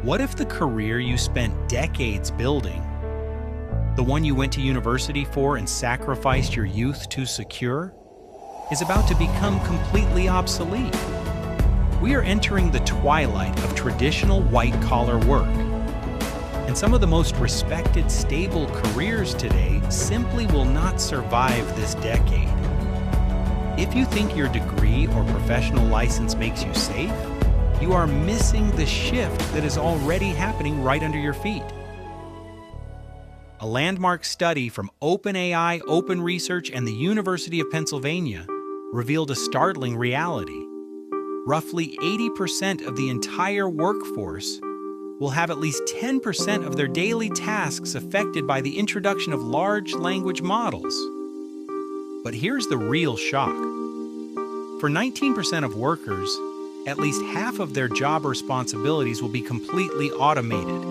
What if the career you spent decades building, the one you went to university for and sacrificed your youth to secure, is about to become completely obsolete? We are entering the twilight of traditional white-collar work. And some of the most respected, stable careers today simply will not survive this decade. If you think your degree or professional license makes you safe, you are missing the shift that is already happening right under your feet. A landmark study from OpenAI, Open Research, and the University of Pennsylvania revealed a startling reality. Roughly 80% of the entire workforce will have at least 10% of their daily tasks affected by the introduction of large language models. But here's the real shock. For 19% of workers, at least half of their job responsibilities will be completely automated.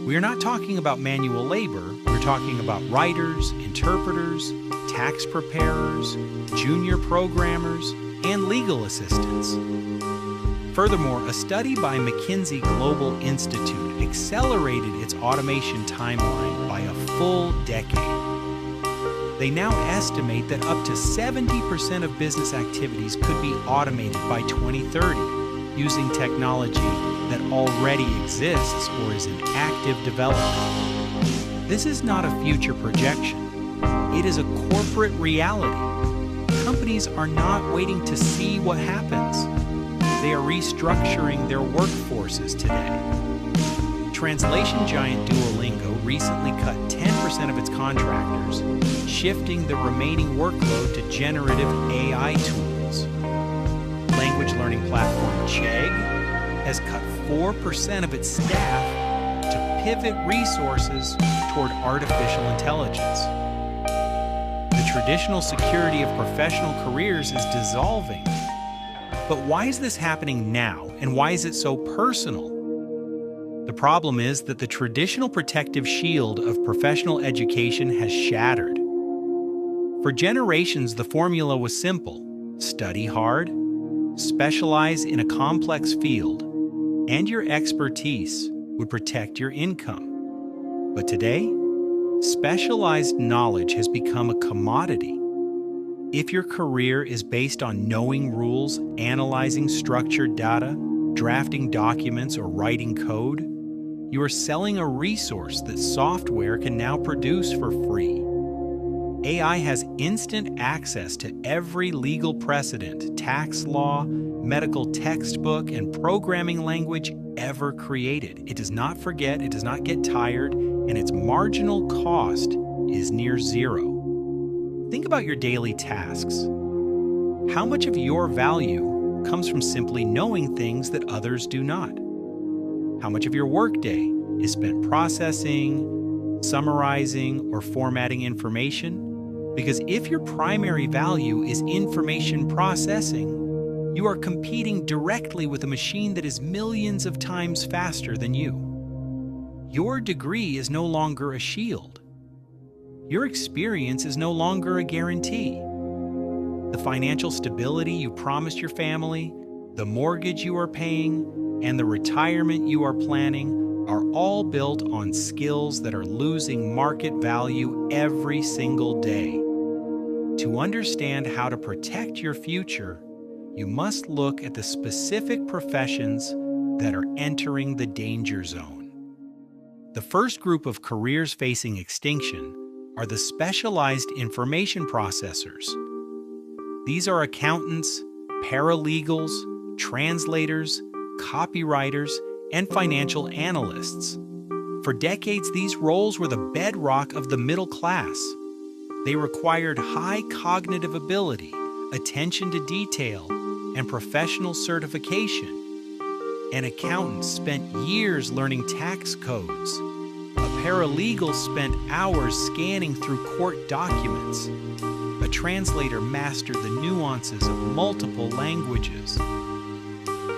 We are not talking about manual labor, we're talking about writers, interpreters, tax preparers, junior programmers, and legal assistants. Furthermore, a study by McKinsey Global Institute accelerated its automation timeline by a full decade. They now estimate that up to 70% of business activities could be automated by 2030 using technology that already exists or is in active development. This is not a future projection. It is a corporate reality. Companies are not waiting to see what happens. They are restructuring their workforces today. Translation giant Duolingo recently cut 10% of its contractors, shifting the remaining workload to generative AI tools. Language learning platform Chegg has cut 4% of its staff to pivot resources toward artificial intelligence. The traditional security of professional careers is dissolving. But why is this happening now, and why is it so personal? The problem is that the traditional protective shield of professional education has shattered. For generations, the formula was simple: study hard, specialize in a complex field, and your expertise would protect your income. But today, specialized knowledge has become a commodity. If your career is based on knowing rules, analyzing structured data, drafting documents, or writing code, you are selling a resource that software can now produce for free. AI has instant access to every legal precedent, tax law, medical textbook, and programming language ever created. It does not forget, it does not get tired, and its marginal cost is near zero. Think about your daily tasks. How much of your value comes from simply knowing things that others do not? How much of your workday is spent processing, summarizing, or formatting information? Because if your primary value is information processing, you are competing directly with a machine that is millions of times faster than you. Your degree is no longer a shield. Your experience is no longer a guarantee. The financial stability you promised your family, the mortgage you are paying, and the retirement you are planning are all built on skills that are losing market value every single day. To understand how to protect your future, you must look at the specific professions that are entering the danger zone. The first group of careers facing extinction are the specialized information processors. These are accountants, paralegals, translators, copywriters, and financial analysts. For decades, these roles were the bedrock of the middle class. They required high cognitive ability, attention to detail, and professional certification. An accountant spent years learning tax codes. A paralegal spent hours scanning through court documents. A translator mastered the nuances of multiple languages.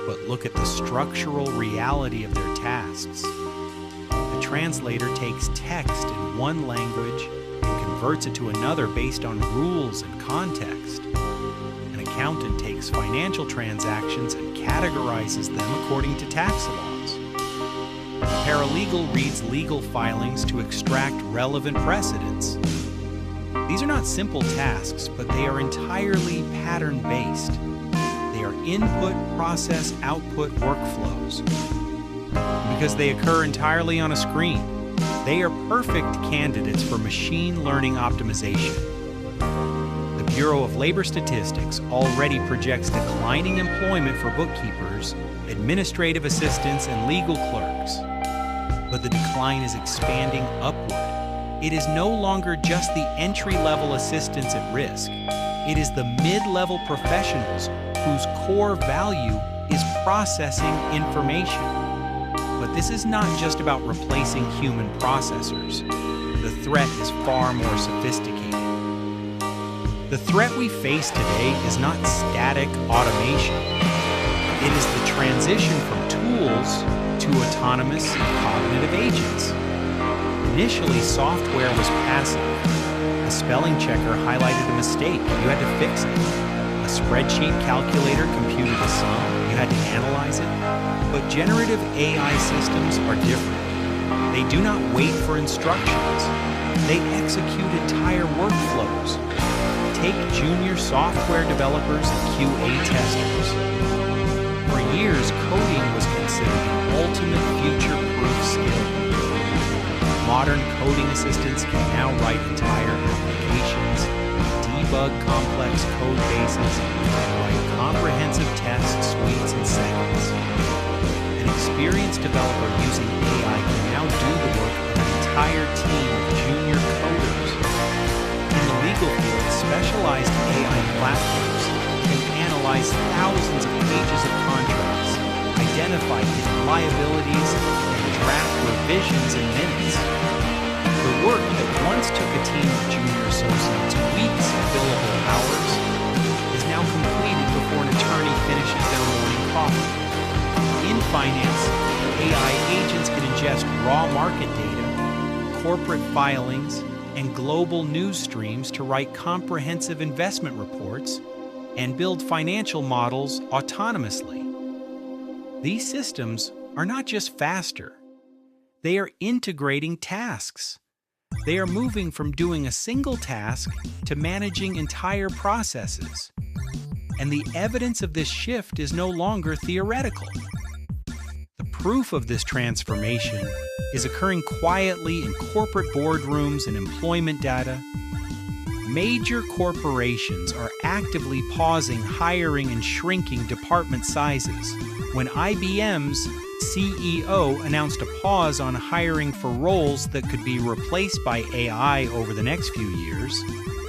But look at the structural reality of their tasks. A translator takes text in one language and converts it to another based on rules and context. An accountant takes financial transactions and categorizes them according to tax laws. paralegal reads legal filings to extract relevant precedents. These are not simple tasks, but they are entirely pattern-based. They are input, process, output workflows. Because they occur entirely on a screen, they are perfect candidates for machine learning optimization. The Bureau of Labor Statistics already projects declining employment for bookkeepers, administrative assistants, and legal clerks. But the decline is expanding upward. It is no longer just the entry-level assistants at risk. It is the mid-level professionals whose core value is processing information. But this is not just about replacing human processors. The threat is far more sophisticated. The threat we face today is not static automation. It is the transition from tools to autonomous cognitive agents. Initially, software was passive. A spelling checker highlighted a mistake. You had to fix it. A spreadsheet calculator computed a sum. You had to analyze it. But generative AI systems are different. They do not wait for instructions. They execute entire workflows. Take junior software developers and QA testers. For years, coding was considered the ultimate future-proof skill. Modern coding assistants can now write entire applications, debug complex code bases, and write comprehensive test suites in seconds. An experienced developer using AI can now do the work of an entire team of junior coders. In the legal field, specialized AI platforms can analyze thousands of pages of contracts, identify hidden liabilities, and draft revisions in minutes. The work that once took a team of junior associates weeks of billable hours is now completed before an attorney finishes their morning coffee. In finance, AI agents can ingest raw market data, corporate filings, and global news streams to write comprehensive investment reports and build financial models autonomously. These systems are not just faster. They are integrating tasks. They are moving from doing a single task to managing entire processes. And the evidence of this shift is no longer theoretical. The proof of this transformation is occurring quietly in corporate boardrooms and employment data. Major corporations are actively pausing hiring and shrinking department sizes. When IBM's CEO announced a pause on hiring for roles that could be replaced by AI over the next few years,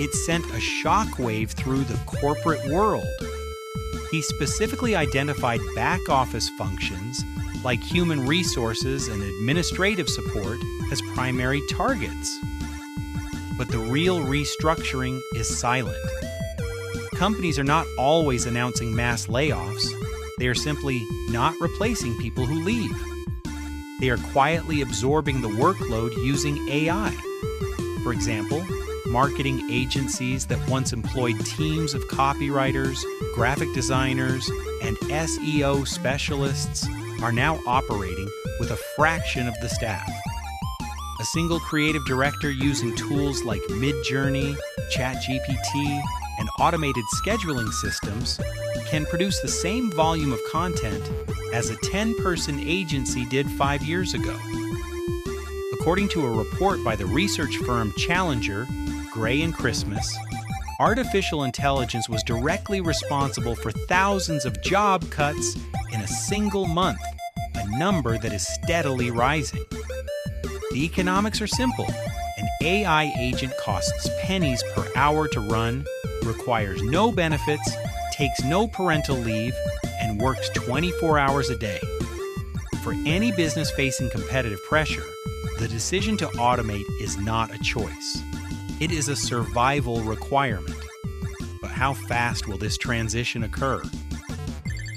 it sent a shockwave through the corporate world. He specifically identified back-office functions like human resources and administrative support as primary targets. But the real restructuring is silent. Companies are not always announcing mass layoffs. They are simply not replacing people who leave. They are quietly absorbing the workload using AI. For example, marketing agencies that once employed teams of copywriters, graphic designers, and SEO specialists are now operating with a fraction of the staff. A single creative director using tools like Midjourney, ChatGPT, and automated scheduling systems can produce the same volume of content as a 10-person agency did 5 years ago. According to a report by the research firm Challenger, Gray and Christmas, artificial intelligence was directly responsible for thousands of job cuts in a single month, a number that is steadily rising. The economics are simple. An AI agent costs pennies per hour to run, requires no benefits, takes no parental leave, and works 24 hours a day. For any business facing competitive pressure, the decision to automate is not a choice. It is a survival requirement. But how fast will this transition occur?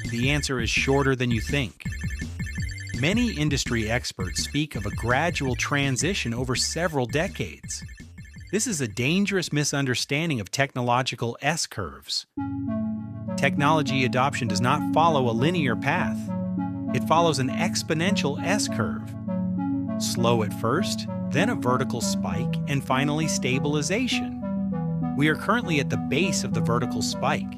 The answer is shorter than you think. Many industry experts speak of a gradual transition over several decades. This is a dangerous misunderstanding of technological S-curves. Technology adoption does not follow a linear path. It follows an exponential S-curve. Slow at first, then a vertical spike, and finally stabilization. We are currently at the base of the vertical spike.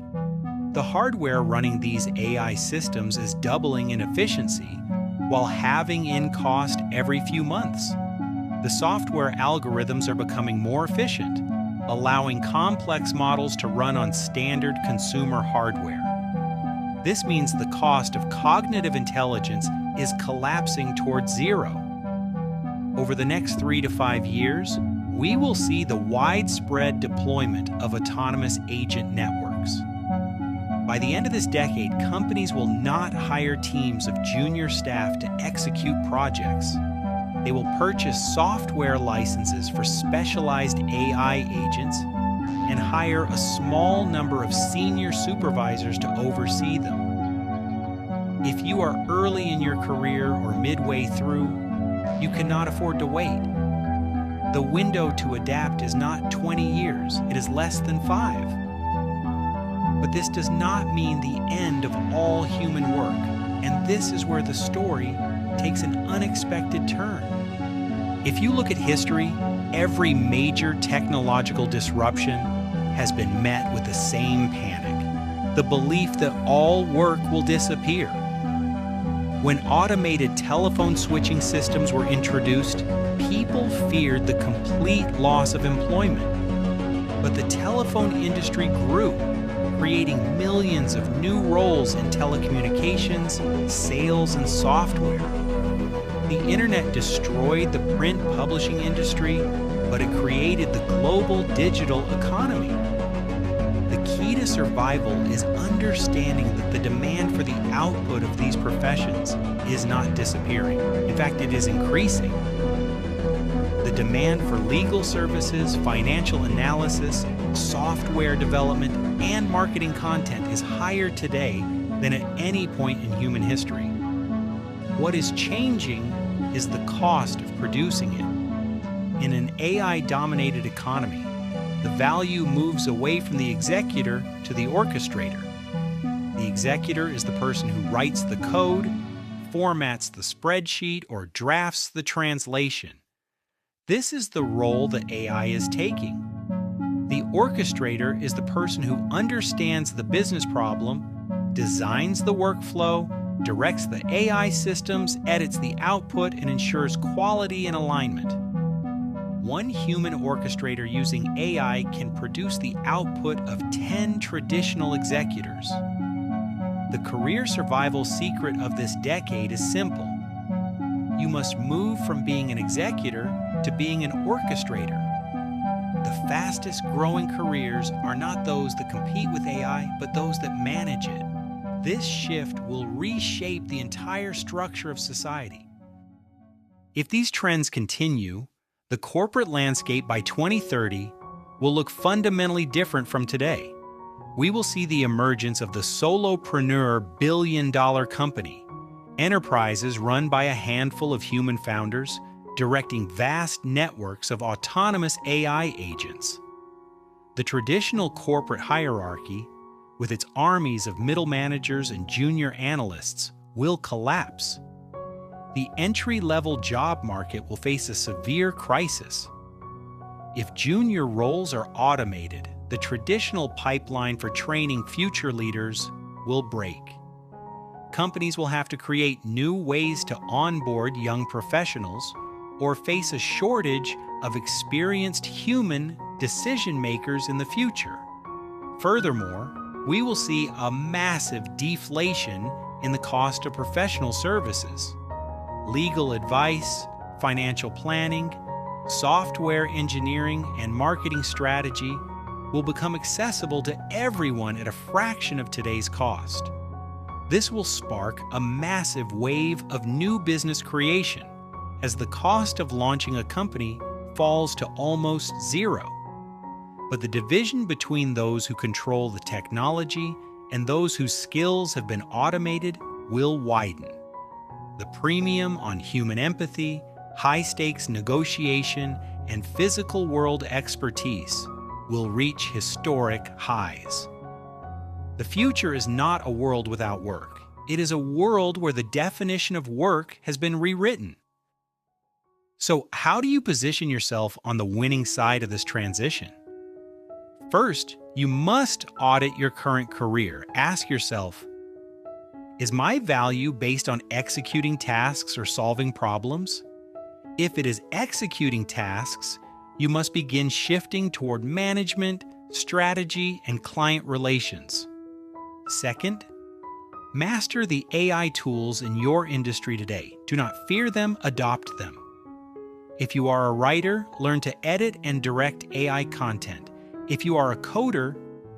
The hardware running these AI systems is doubling in efficiency, while halving in cost every few months. The software algorithms are becoming more efficient, allowing complex models to run on standard consumer hardware. This means the cost of cognitive intelligence is collapsing towards zero. Over the next 3 to 5 years, we will see the widespread deployment of autonomous agent networks. By the end of this decade, companies will not hire teams of junior staff to execute projects. They will purchase software licenses for specialized AI agents and hire a small number of senior supervisors to oversee them. If you are early in your career or midway through, you cannot afford to wait. The window to adapt is not 20 years, it is less than 5. But this does not mean the end of all human work, and this is where the story takes an unexpected turn. If you look at history, every major technological disruption has been met with the same panic, the belief that all work will disappear. When automated telephone switching systems were introduced, people feared the complete loss of employment. But the telephone industry grew, creating millions of new roles in telecommunications, sales, and software. The internet destroyed the print publishing industry, but it created the global digital economy. The key to survival is understanding that the demand for the output of these professions is not disappearing. In fact, it is increasing. The demand for legal services, financial analysis, software development, and marketing content is higher today than at any point in human history. What is changing is the cost of producing it. In an AI-dominated economy, the value moves away from the executor to the orchestrator. The executor is the person who writes the code, formats the spreadsheet, or drafts the translation. This is the role that AI is taking. The orchestrator is the person who understands the business problem, designs the workflow, directs the AI systems, edits the output, and ensures quality and alignment. One human orchestrator using AI can produce the output of 10 traditional executors. The career survival secret of this decade is simple. You must move from being an executor to being an orchestrator. The fastest growing careers are not those that compete with AI, but those that manage it. This shift will reshape the entire structure of society. If these trends continue, the corporate landscape by 2030 will look fundamentally different from today. We will see the emergence of the solopreneur billion-dollar company, enterprises run by a handful of human founders, directing vast networks of autonomous AI agents. The traditional corporate hierarchy, with its armies of middle managers and junior analysts, will collapse. The entry-level job market will face a severe crisis. If junior roles are automated, the traditional pipeline for training future leaders will break. Companies will have to create new ways to onboard young professionals or face a shortage of experienced human decision-makers in the future. Furthermore, we will see a massive deflation in the cost of professional services. Legal advice, financial planning, software engineering, and marketing strategy will become accessible to everyone at a fraction of today's cost. This will spark a massive wave of new business creation as the cost of launching a company falls to almost zero. But the division between those who control the technology and those whose skills have been automated will widen. The premium on human empathy, high-stakes negotiation, and physical world expertise will reach historic highs. The future is not a world without work. It is a world where the definition of work has been rewritten. So, how do you position yourself on the winning side of this transition? First, you must audit your current career. Ask yourself, is my value based on executing tasks or solving problems? If it is executing tasks, you must begin shifting toward management, strategy, and client relations. Second, master the AI tools in your industry today. Do not fear them, adopt them. If you are a writer, learn to edit and direct AI content. If you are a coder,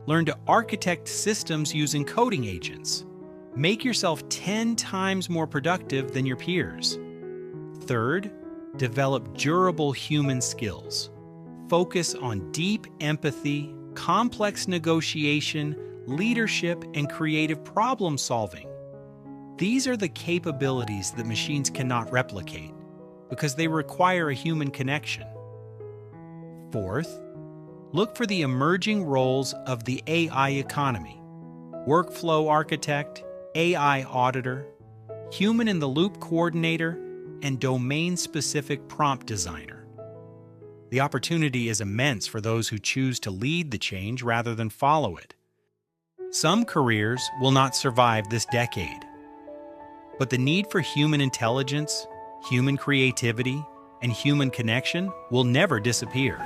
learn to architect systems using coding agents. Make yourself 10 times more productive than your peers. Third, develop durable human skills. Focus on deep empathy, complex negotiation, leadership, and creative problem solving. These are the capabilities that machines cannot replicate because they require a human connection. Fourth, look for the emerging roles of the AI economy: workflow architect, AI auditor, human-in-the-loop coordinator, and domain-specific prompt designer. The opportunity is immense for those who choose to lead the change rather than follow it. Some careers will not survive this decade, but the need for human intelligence, human creativity, and human connection will never disappear.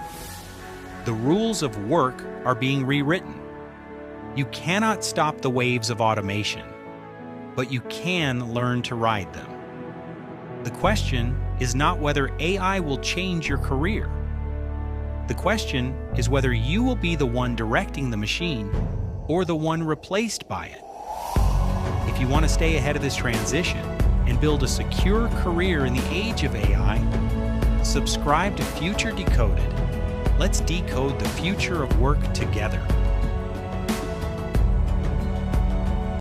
The rules of work are being rewritten. You cannot stop the waves of automation, but you can learn to ride them. The question is not whether AI will change your career. The question is whether you will be the one directing the machine or the one replaced by it. If you want to stay ahead of this transition and build a secure career in the age of AI, subscribe to Future Decoded. Let's decode the future of work together.